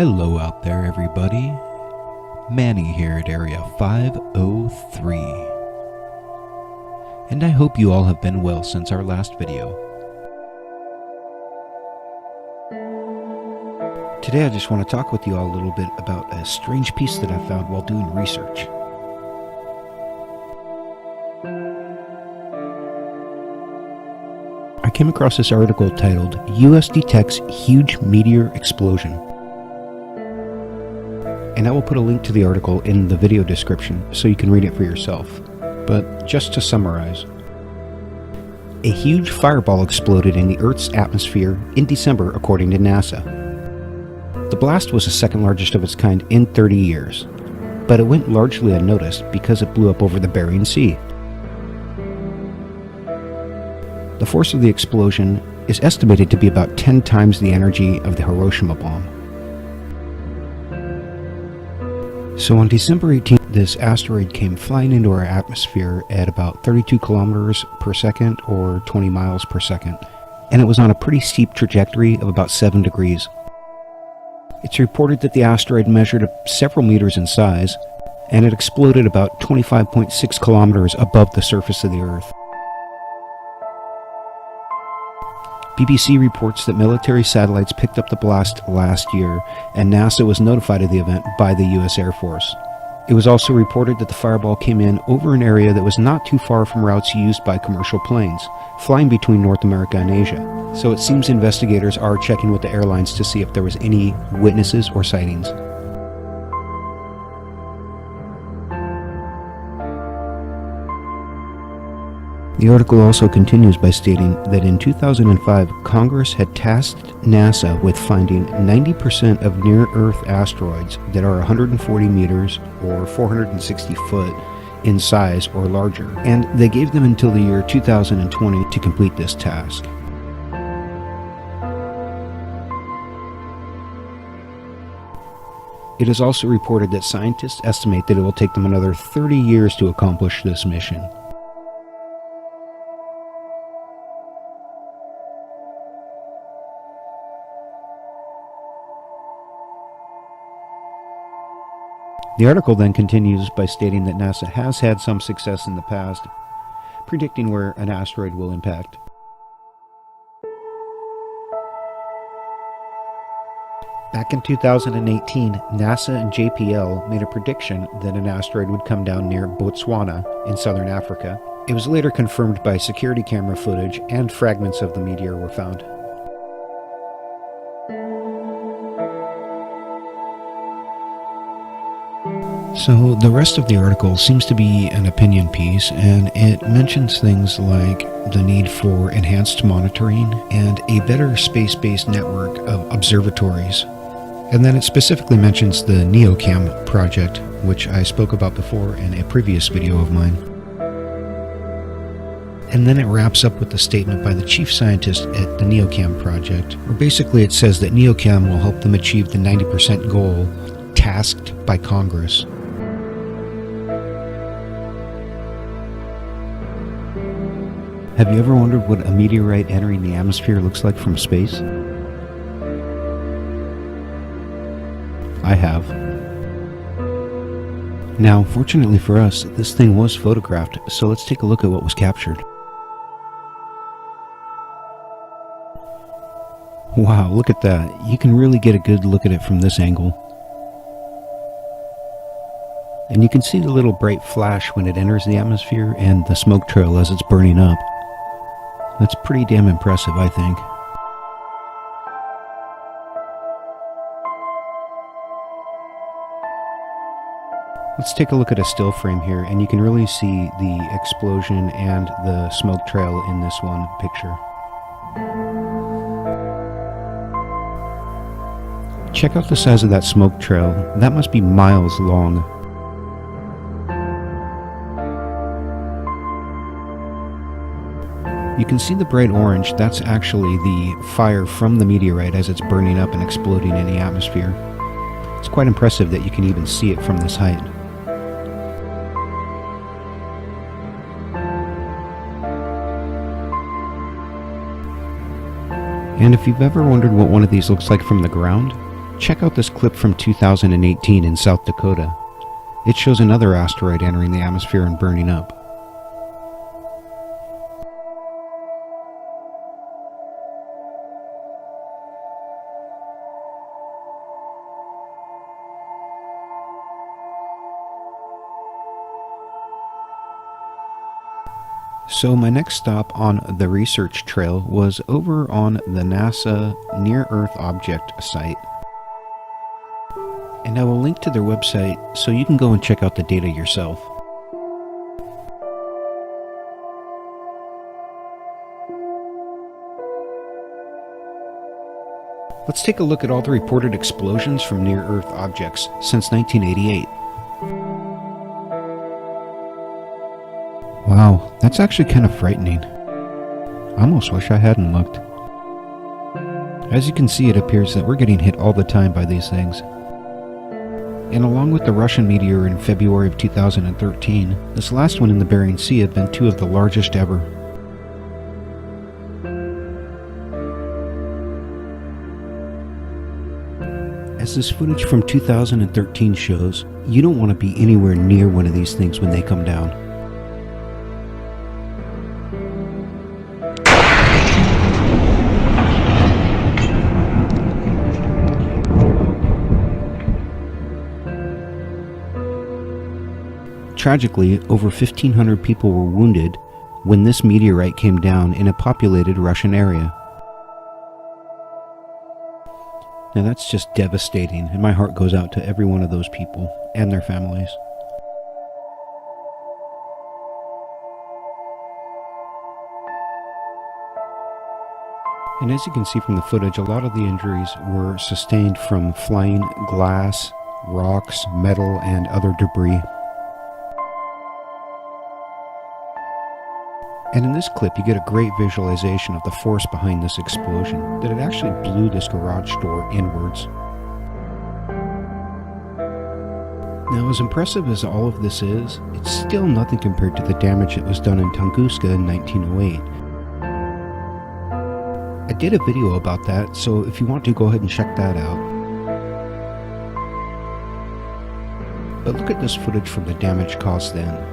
Hello out there, everybody. Manny here at Area 503. And I hope you all have been well since our last video. Today I just want to talk with you all a little bit about a strange piece that I found while doing research. I came across this article titled, US Detects Huge Meteor Explosion. And I will put a link to the article in the video description so you can read it for yourself. But just to summarize, a huge fireball exploded in the Earth's atmosphere in December according to NASA. The blast was the second largest of its kind in 30 years, but it went largely unnoticed because it blew up over the Bering Sea. The force of the explosion is estimated to be about 10 times the energy of the Hiroshima bomb. So on December 18th, this asteroid came flying into our atmosphere at about 32 kilometers per second or 20 miles per second, and it was on a pretty steep trajectory of about 7 degrees. It's reported that the asteroid measured several meters in size, and it exploded about 25.6 kilometers above the surface of the Earth. BBC reports that military satellites picked up the blast last year, and NASA was notified of the event by the US Air Force. It was also reported that the fireball came in over an area that was not too far from routes used by commercial planes, flying between North America and Asia. So it seems investigators are checking with the airlines to see if there was any witnesses or sightings. The article also continues by stating that in 2005, Congress had tasked NASA with finding 90% of near-Earth asteroids that are 140 meters or 460 foot in size or larger, and they gave them until the year 2020 to complete this task. It is also reported that scientists estimate that it will take them another 30 years to accomplish this mission. The article then continues by stating that NASA has had some success in the past, predicting where an asteroid will impact. Back in 2018, NASA and JPL made a prediction that an asteroid would come down near Botswana in southern Africa. It was later confirmed by security camera footage, and fragments of the meteor were found. So the rest of the article seems to be an opinion piece, and it mentions things like the need for enhanced monitoring and a better space-based network of observatories. And then it specifically mentions the NEOCAM project, which I spoke about before in a previous video of mine. And then it wraps up with a statement by the chief scientist at the NEOCAM project, where basically it says that NEOCAM will help them achieve the 90% goal tasked by Congress. Have you ever wondered what a meteorite entering the atmosphere looks like from space? I have. Now, fortunately for us, this thing was photographed, so let's take a look at what was captured. Wow, look at that. You can really get a good look at it from this angle. And you can see the little bright flash when it enters the atmosphere and the smoke trail as it's burning up. That's pretty damn impressive, I think. Let's take a look at a still frame here, and you can really see the explosion and the smoke trail in this one picture. Check out the size of that smoke trail. That must be miles long. You can see the bright orange. That's actually the fire from the meteorite as it's burning up and exploding in the atmosphere. It's quite impressive that you can even see it from this height. And if you've ever wondered what one of these looks like from the ground, Check out this clip from 2018 in South Dakota. It shows another asteroid entering the atmosphere and burning up. So my next stop on the research trail was over on the NASA Near-Earth Object site. And I will link to their website so you can go and check out the data yourself. Let's take a look at all the reported explosions from near-Earth objects since 1988. Wow, that's actually kind of frightening. I almost wish I hadn't looked. As you can see, it appears that we're getting hit all the time by these things. And along with the Russian meteor in February of 2013, this last one in the Bering Sea have been two of the largest ever. As this footage from 2013 shows, you don't want to be anywhere near one of these things when they come down. Tragically, over 1,500 people were wounded when this meteorite came down in a populated Russian area. Now that's just devastating, and my heart goes out to every one of those people and their families. And as you can see from the footage, a lot of the injuries were sustained from flying glass, rocks, metal, and other debris. And in this clip, you get a great visualization of the force behind this explosion, that it actually blew this garage door inwards. Now, as impressive as all of this is, it's still nothing compared to the damage that was done in Tunguska in 1908. I did a video about that, so if you want to, go ahead and check that out. But look at this footage from the damage caused then.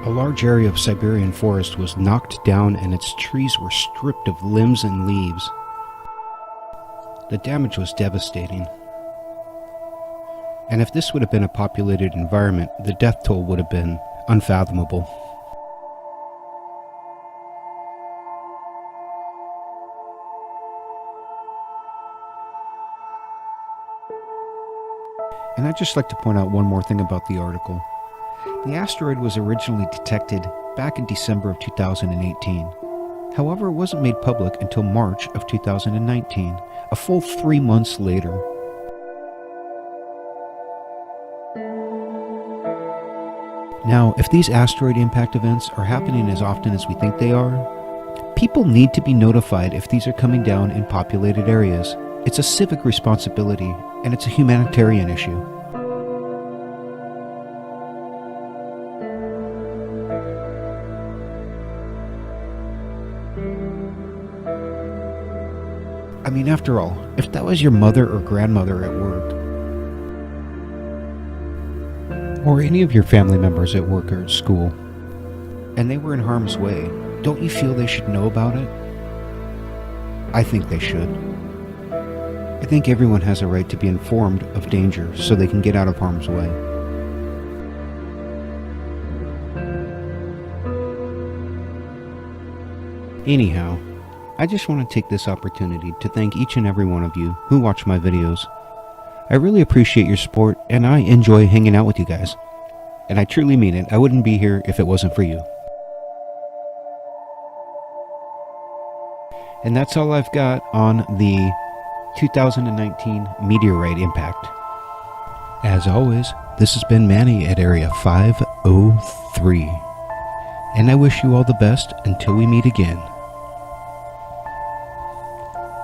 A large area of Siberian forest was knocked down and its trees were stripped of limbs and leaves. The damage was devastating. And if this would have been a populated environment, the death toll would have been unfathomable. And I'd just like to point out one more thing about the article. The asteroid was originally detected back in December of 2018. However, it wasn't made public until March of 2019, a full 3 months later. Now, if these asteroid impact events are happening as often as we think they are, people need to be notified if these are coming down in populated areas. It's a civic responsibility, and it's a humanitarian issue. I mean, after all, if that was your mother or grandmother at work, or any of your family members at work or at school, and they were in harm's way, don't you feel they should know about it? I think they should. I think everyone has a right to be informed of danger so they can get out of harm's way. Anyhow, I just want to take this opportunity to thank each and every one of you who watch my videos. I really appreciate your support, and I enjoy hanging out with you guys. And I truly mean it. I wouldn't be here if it wasn't for you. And that's all I've got on the 2019 meteorite impact. As always, this has been Manny at Area 503. And I wish you all the best until we meet again.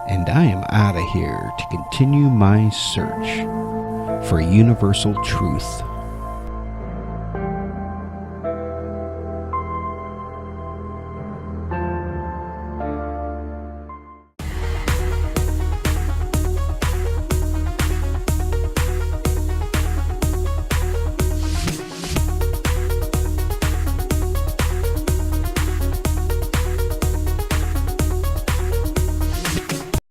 And I am out of here to continue my search for universal truth.